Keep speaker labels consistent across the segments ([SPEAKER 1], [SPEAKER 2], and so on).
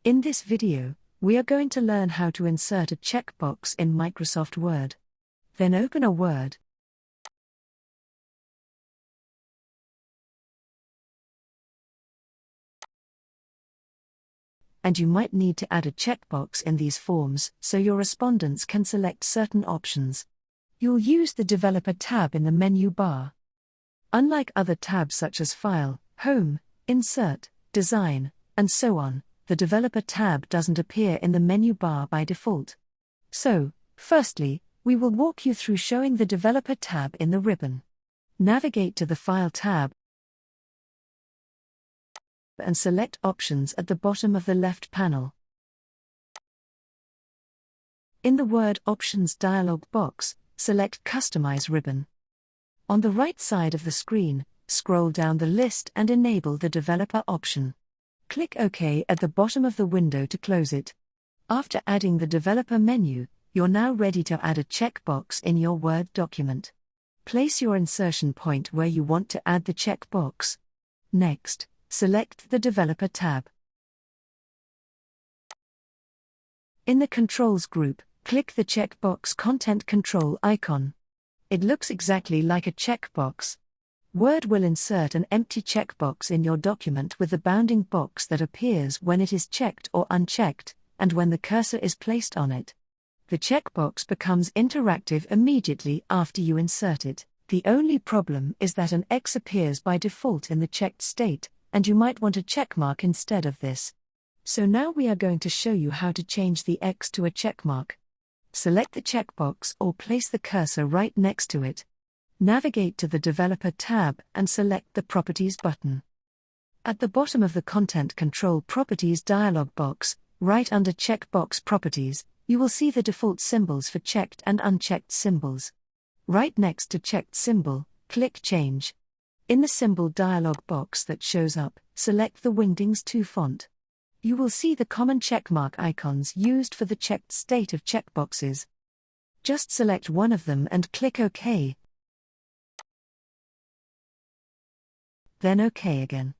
[SPEAKER 1] In this video, we are going to learn how to insert a checkbox in Microsoft Word. Then open a Word. And you might need to add a checkbox in these forms so your respondents can select certain options. You'll use the Developer tab in the menu bar. Unlike other tabs such as File, Home, Insert, Design, and so on, the Developer tab doesn't appear in the menu bar by default. So, firstly, we will walk you through showing the Developer tab in the ribbon. Navigate to the File tab and select Options at the bottom of the left panel. In the Word Options dialog box, select Customize ribbon. On the right side of the screen, scroll down the list and enable the Developer option. Click OK at the bottom of the window to close it. After adding the Developer menu, you're now ready to add a checkbox in your Word document. Place your insertion point where you want to add the checkbox. Next, select the Developer tab. In the Controls group, click the checkbox content control icon. It looks exactly like a checkbox. Word will insert an empty checkbox in your document with the bounding box that appears when it is checked or unchecked, and when the cursor is placed on it. The checkbox becomes interactive immediately after you insert it. The only problem is that an X appears by default in the checked state, and you might want a checkmark instead of this. So now we are going to show you how to change the X to a checkmark. Select the checkbox or place the cursor right next to it. Navigate to the Developer tab and select the Properties button. At the bottom of the Content Control Properties dialog box, right under Checkbox Properties, you will see the default symbols for checked and unchecked symbols. Right next to checked symbol, click Change. In the symbol dialog box that shows up, select the Wingdings 2 font. You will see the common checkmark icons used for the checked state of checkboxes. Just select one of them and click OK. Then OK again.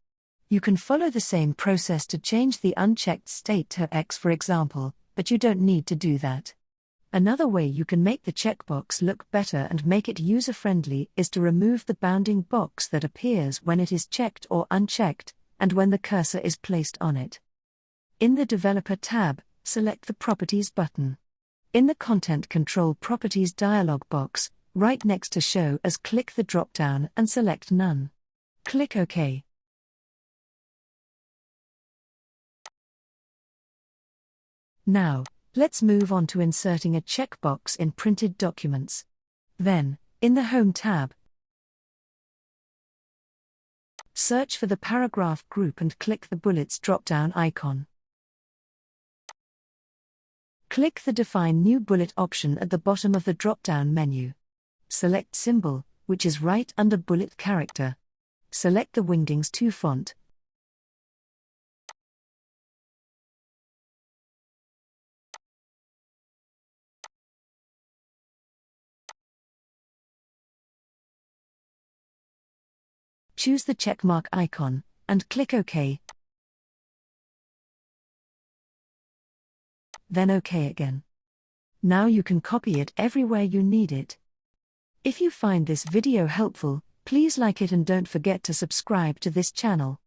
[SPEAKER 1] You can follow the same process to change the unchecked state to X, for example, but you don't need to do that. Another way you can make the checkbox look better and make it user-friendly is to remove the bounding box that appears when it is checked or unchecked, and when the cursor is placed on it. In the Developer tab, select the Properties button. In the Content Control Properties dialog box, right next to Show As, click the drop-down and select None. Click OK. Now, let's move on to inserting a checkbox in printed documents. Then, in the Home tab, search for the paragraph group and click the Bullets drop-down icon. Click the Define New Bullet option at the bottom of the drop-down menu. Select Symbol, which is right under Bullet Character. Select the Wingdings 2 font. Choose the checkmark icon, and click OK. Then OK again. Now you can copy it everywhere you need it. If you find this video helpful, please like it and don't forget to subscribe to this channel.